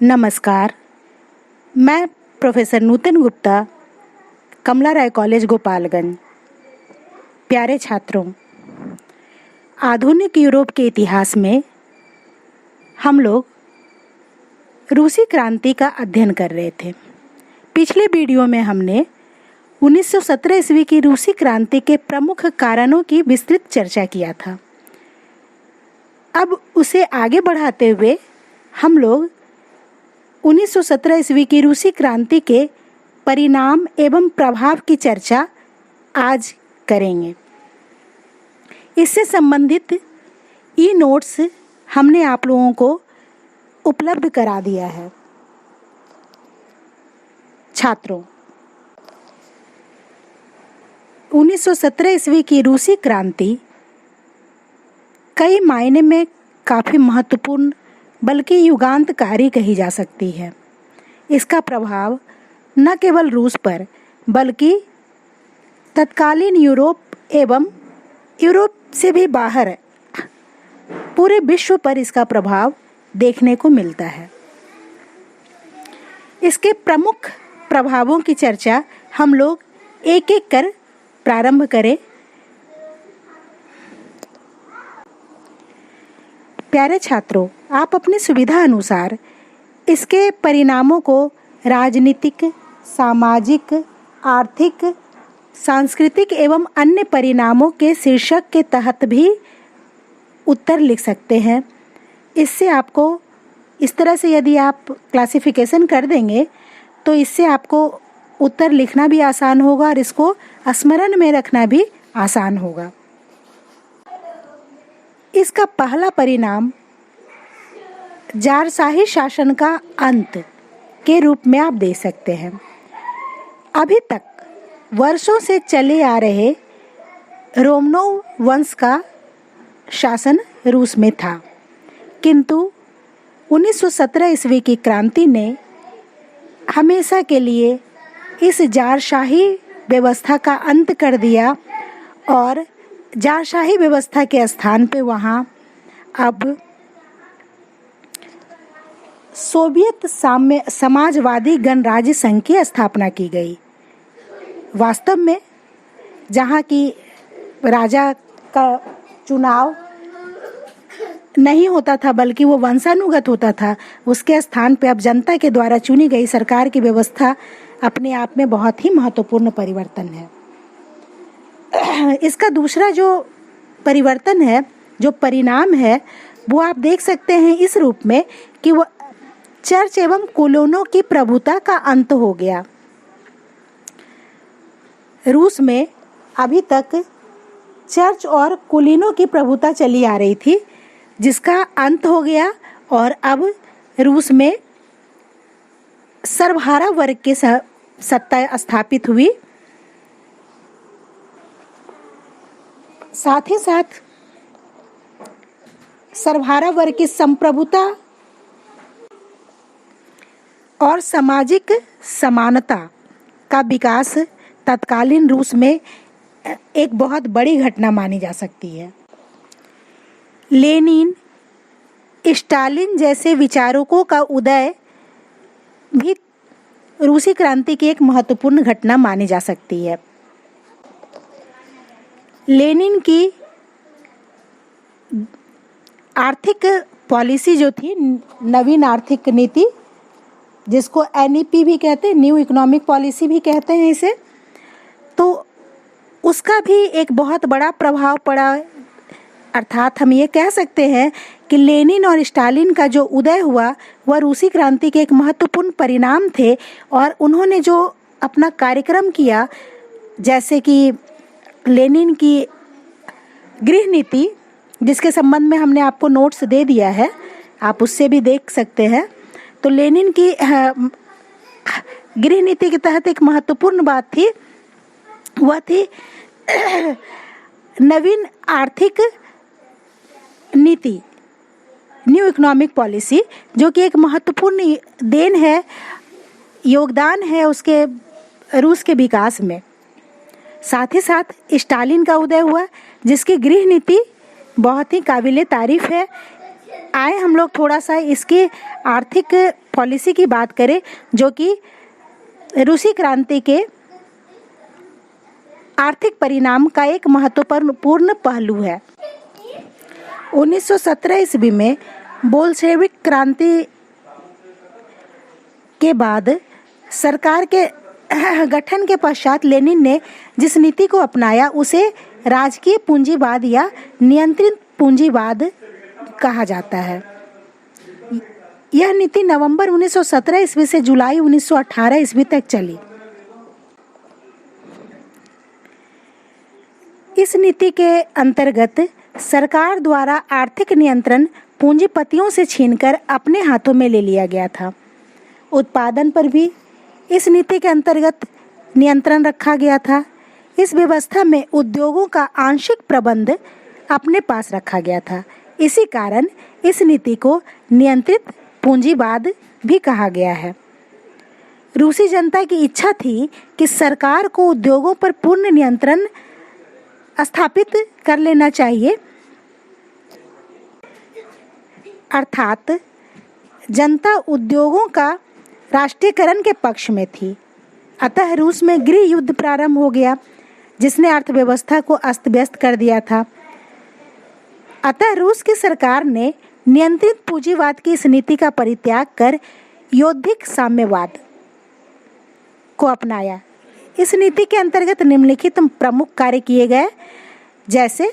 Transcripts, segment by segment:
नमस्कार। मैं प्रोफेसर नूतन गुप्ता, कमला राय कॉलेज गोपालगंज। प्यारे छात्रों, आधुनिक यूरोप के इतिहास में हम लोग रूसी क्रांति का अध्ययन कर रहे थे। पिछले वीडियो में हमने 1917 ईस्वी की रूसी क्रांति के प्रमुख कारणों की विस्तृत चर्चा किया था। अब उसे आगे बढ़ाते हुए हम लोग 1917 ईस्वी की रूसी क्रांति के परिणाम एवं प्रभाव की चर्चा आज करेंगे। इससे संबंधित ई नोट्स हमने आप लोगों को उपलब्ध करा दिया है। छात्रों, 1917 ईस्वी की रूसी क्रांति कई मायने में काफ़ी महत्वपूर्ण बल्कि युगांतकारी कही जा सकती है। इसका प्रभाव न केवल रूस पर बल्कि तत्कालीन यूरोप एवं यूरोप से भी बाहर पूरे विश्व पर इसका प्रभाव देखने को मिलता है। इसके प्रमुख प्रभावों की चर्चा हम लोग एक एक कर प्रारंभ करें। प्यारे छात्रों, आप अपनी सुविधा अनुसार इसके परिणामों को राजनीतिक, सामाजिक, आर्थिक, सांस्कृतिक एवं अन्य परिणामों के शीर्षक के तहत भी उत्तर लिख सकते हैं। इससे आपको इस तरह से यदि आप क्लासिफिकेशन कर देंगे तो इससे आपको उत्तर लिखना भी आसान होगा और इसको स्मरण में रखना भी आसान होगा। इसका पहला परिणाम जारशाही शासन का अंत के रूप में आप दे सकते हैं। अभी तक वर्षों से चले आ रहे रोमनोव वंश का शासन रूस में था, किंतु 1917 ईस्वी की क्रांति ने हमेशा के लिए इस जारशाही व्यवस्था का अंत कर दिया और जारशाही व्यवस्था के स्थान पे वहाँ अब सोवियत समाजवादी गणराज्य संघ की स्थापना की गई। वास्तव में जहाँ की राजा का चुनाव नहीं होता था बल्कि वो वंशानुगत होता था, उसके स्थान पे अब जनता के द्वारा चुनी गई सरकार की व्यवस्था अपने आप में बहुत ही महत्वपूर्ण परिवर्तन है। इसका दूसरा जो परिवर्तन है, जो परिणाम है, वो आप देख सकते हैं इस रूप में कि वो चर्च एवं कुलीनों की प्रभुता का अंत हो गया। रूस में अभी तक चर्च और कुलीनों की प्रभुता चली आ रही थी, जिसका अंत हो गया और अब रूस में सर्वहारा वर्ग की सत्ता स्थापित हुई। साथ ही साथ सर्वहारा वर्ग की संप्रभुता और सामाजिक समानता का विकास तत्कालीन रूस में एक बहुत बड़ी घटना मानी जा सकती है। लेनिन, स्टालिन जैसे विचारकों का उदय भी रूसी क्रांति की एक महत्वपूर्ण घटना मानी जा सकती है। लेनिन की आर्थिक पॉलिसी जो थी, नवीन आर्थिक नीति, जिसको एनईपी भी कहते हैं, न्यू इकोनॉमिक पॉलिसी भी कहते हैं इसे, तो उसका भी एक बहुत बड़ा प्रभाव पड़ा। अर्थात हम ये कह सकते हैं कि लेनिन और स्टालिन का जो उदय हुआ वह रूसी क्रांति के एक महत्वपूर्ण परिणाम थे और उन्होंने जो अपना कार्यक्रम किया, जैसे कि लेनिन की गृह नीति, जिसके संबंध में हमने आपको नोट्स दे दिया है, आप उससे भी देख सकते हैं। तो लेनिन की गृह नीति के तहत एक महत्वपूर्ण बात थी, वह थी नवीन आर्थिक नीति, न्यू इकोनॉमिक पॉलिसी, जो कि एक महत्वपूर्ण देन है, योगदान है उसके रूस के विकास में। साथ ही साथ स्टालिन का उदय हुआ, जिसकी गृह नीति बहुत ही काबिले तारीफ है। आए हम लोग थोड़ा सा इसकी आर्थिक पॉलिसी की बात करें, जो कि रूसी क्रांति के आर्थिक परिणाम का एक महत्वपूर्ण पहलू है। 1917 ईस्वी में बोल्शेविक क्रांति के बाद सरकार के गठन के पश्चात लेनिन ने जिस नीति को अपनाया उसे राजकीय पूंजीवाद या नियंत्रित पूंजीवाद कहा जाता है। यह नीति नवंबर 1917 ईस्वी से जुलाई 1918 ईस्वी तक चली। इस नीति के अंतर्गत सरकार द्वारा आर्थिक नियंत्रण पूंजीपतियों से छीनकर अपने हाथों में ले लिया गया था। उत्पादन पर भी इस नीति के अंतर्गत नियंत्रण रखा गया था। इस व्यवस्था में उद्योगों का आंशिक प्रबंध अपने पास रखा गया था। इसी कारण इस नीति को नियंत्रित पूंजीवाद भी कहा गया है। रूसी जनता की इच्छा थी कि सरकार को उद्योगों पर पूर्ण नियंत्रण स्थापित कर लेना चाहिए, अर्थात जनता उद्योगों का राष्ट्रीयकरण के पक्ष में थी। अतः रूस में गृह युद्ध प्रारंभ हो गया, जिसने अर्थव्यवस्था को अस्त व्यस्त कर दिया था। अतः रूस की सरकार ने नियंत्रित पूंजीवाद की इस नीति का परित्याग कर यौद्धिक साम्यवाद को अपनाया। इस नीति के अंतर्गत निम्नलिखित प्रमुख कार्य किए गए, जैसे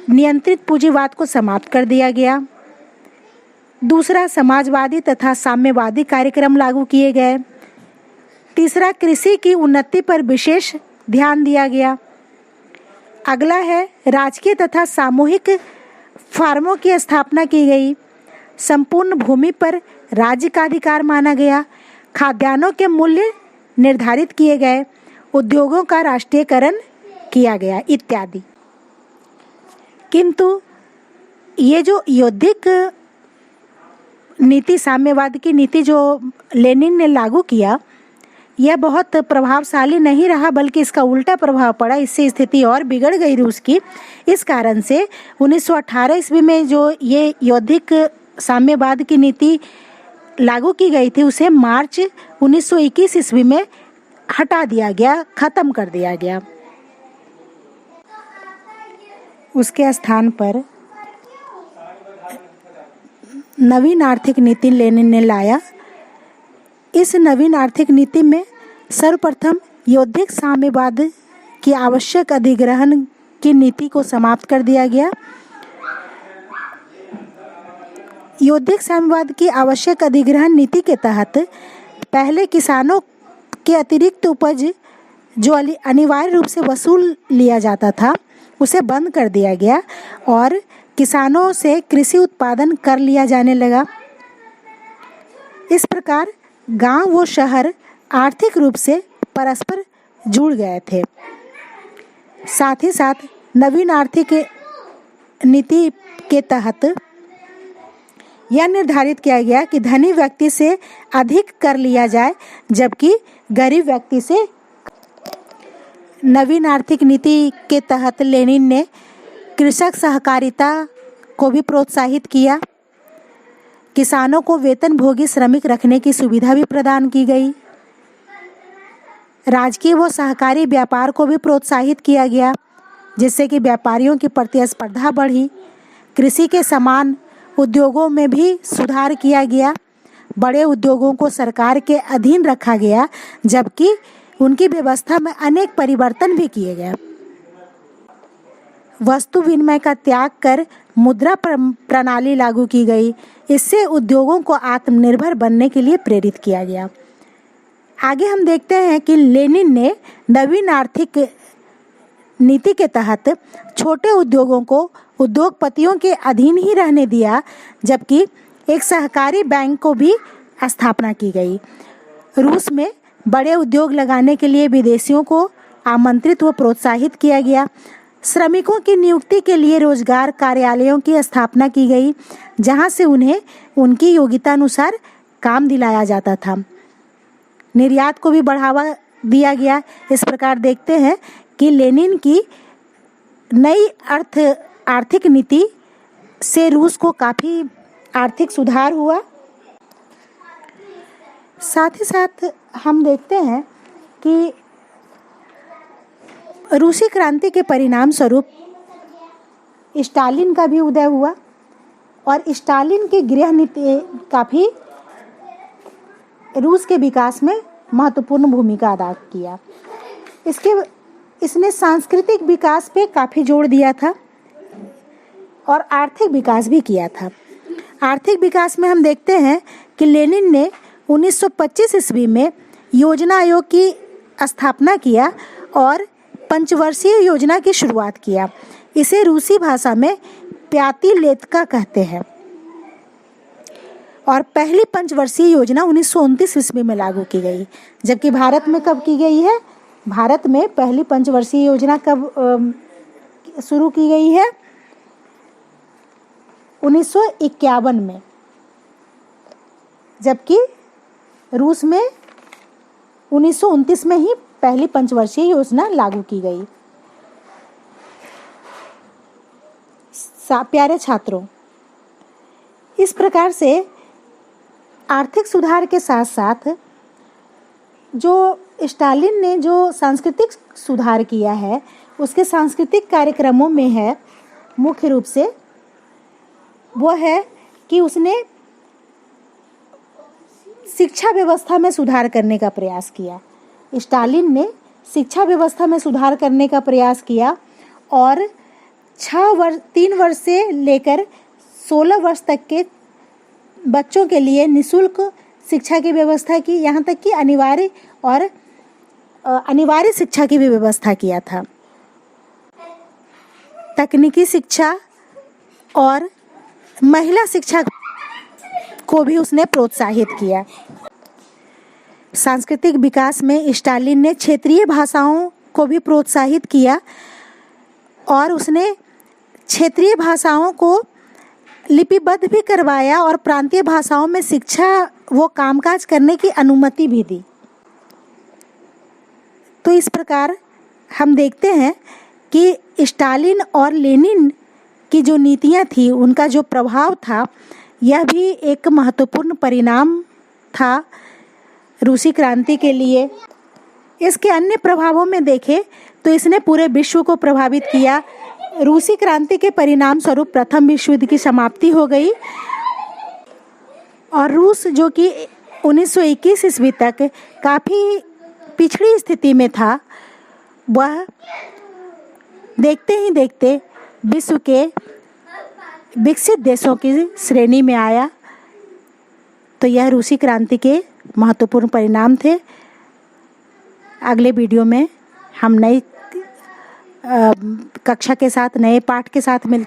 नियंत्रित पूंजीवाद को समाप्त कर दिया गया। दूसरा, समाजवादी तथा साम्यवादी कार्यक्रम लागू किए गए। तीसरा, कृषि की उन्नति पर विशेष ध्यान दिया गया। अगला है राजकीय तथा सामूहिक फार्मों की स्थापना की गई। संपूर्ण भूमि पर राज्य का अधिकार माना गया। खाद्यान्नों के मूल्य निर्धारित किए गए। उद्योगों का राष्ट्रीयकरण किया गया इत्यादि। किंतु ये जो यौद्धिक नीति, साम्यवाद की नीति जो लेनिन ने लागू किया, यह बहुत प्रभावशाली नहीं रहा, बल्कि इसका उल्टा प्रभाव पड़ा। इससे स्थिति और बिगड़ गई रूस की। इस कारण से 1918 ईस्वी में जो ये यौद्धिक साम्यवाद की नीति लागू की गई थी, उसे मार्च 1921 ईस्वी में हटा दिया गया, खत्म कर दिया गया। उसके स्थान पर नवीन आर्थिक नीति लेनिन ने लाया। इस नवीन आर्थिक नीति में सर्वप्रथम यौद्धिक साम्यवाद की आवश्यक अधिग्रहण की नीति को समाप्त कर दिया गया। यौद्धिक साम्यवाद की आवश्यक अधिग्रहण नीति के तहत पहले किसानों के अतिरिक्त उपज जो अनिवार्य रूप से वसूल लिया जाता था, उसे बंद कर दिया गया और किसानों से कृषि उत्पादन कर लिया जाने लगा। इस प्रकार गांव व शहर आर्थिक रूप से परस्पर जुड़ गए थे। साथ ही साथ नवीन आर्थिक नीति के तहत यह निर्धारित किया गया कि धनी व्यक्ति से अधिक कर लिया जाए, जबकि गरीब व्यक्ति से। नवीन आर्थिक नीति के तहत लेनिन ने कृषक सहकारिता को भी प्रोत्साहित किया। किसानों को वेतनभोगी श्रमिक रखने की सुविधा भी प्रदान की गई। राजकीय व सहकारी व्यापार को भी प्रोत्साहित किया गया, जिससे कि व्यापारियों की प्रतिस्पर्धा बढ़ी। कृषि के समान उद्योगों में भी सुधार किया गया। बड़े उद्योगों को सरकार के अधीन रखा गया, जबकि उनकी व्यवस्था में अनेक परिवर्तन भी किए गए। वस्तु विनिमय का त्याग कर मुद्रा प्रणाली लागू की गई। इससे उद्योगों को आत्मनिर्भर बनने के लिए प्रेरित किया गया। आगे हम देखते हैं कि लेनिन ने नवीन आर्थिक नीति के तहत छोटे उद्योगों को उद्योगपतियों के अधीन ही रहने दिया, जबकि एक सहकारी बैंक को भी स्थापना की गई। रूस में बड़े उद्योग लगाने के लिए विदेशियों को आमंत्रित व प्रोत्साहित किया गया। श्रमिकों की नियुक्ति के लिए रोजगार कार्यालयों की स्थापना की गई, जहां से उन्हें उनकी योग्यता अनुसार काम दिलाया जाता था। निर्यात को भी बढ़ावा दिया गया। इस प्रकार देखते हैं कि लेनिन की नई आर्थिक नीति से रूस को काफ़ी आर्थिक सुधार हुआ। साथ ही साथ हम देखते हैं कि रूसी क्रांति के परिणाम स्वरूप स्टालिन का भी उदय हुआ और स्टालिन की गृह नीति काफ़ी रूस के विकास में महत्वपूर्ण भूमिका अदा किया। इसने सांस्कृतिक विकास पे काफ़ी जोर दिया था और आर्थिक विकास भी किया था। आर्थिक विकास में हम देखते हैं कि लेनिन ने 1925 ईस्वी में योजना आयोग की स्थापना किया और पंचवर्षीय योजना की शुरुआत किया। इसे रूसी भाषा में प्यातिलेत्का कहते हैं और पहली पंचवर्षीय योजना 1929 ईस्वी में लागू की गई। जबकि भारत में कब की गई है? भारत में पहली पंचवर्षीय योजना कब शुरू की गई है? 1951 में, जबकि रूस में 1929 में ही पहली पंचवर्षीय योजना लागू की गई। प्यारे छात्रों, इस प्रकार से आर्थिक सुधार के साथ साथ जो स्टालिन ने जो सांस्कृतिक सुधार किया है, उसके सांस्कृतिक कार्यक्रमों में है मुख्य रूप से वो है कि उसने शिक्षा व्यवस्था में सुधार करने का प्रयास किया। स्टालिन ने शिक्षा व्यवस्था में सुधार करने का प्रयास किया और 3 वर्ष से लेकर 16 वर्ष तक के बच्चों के लिए निःशुल्क शिक्षा की व्यवस्था की, यहाँ तक कि अनिवार्य शिक्षा की भी व्यवस्था किया था। तकनीकी शिक्षा और महिला शिक्षा को भी उसने प्रोत्साहित किया। सांस्कृतिक विकास में स्टालिन ने क्षेत्रीय भाषाओं को भी प्रोत्साहित किया और उसने क्षेत्रीय भाषाओं को लिपिबद्ध भी करवाया और प्रांतीय भाषाओं में शिक्षा वो कामकाज करने की अनुमति भी दी। तो इस प्रकार हम देखते हैं कि स्टालिन और लेनिन की जो नीतियां थी, उनका जो प्रभाव था, यह भी एक महत्वपूर्ण परिणाम था रूसी क्रांति के लिए। इसके अन्य प्रभावों में देखें तो इसने पूरे विश्व को प्रभावित किया। रूसी क्रांति के परिणाम स्वरूप प्रथम विश्व युद्ध की समाप्ति हो गई और रूस जो कि 1921 ईस्वी तक काफ़ी पिछड़ी स्थिति में था, वह देखते ही देखते विश्व के विकसित देशों की श्रेणी में आया। तो यह रूसी क्रांति के महत्वपूर्ण परिणाम थे। अगले वीडियो में हम नई कक्षा के साथ, नए पाठ के साथ मिलते हैं।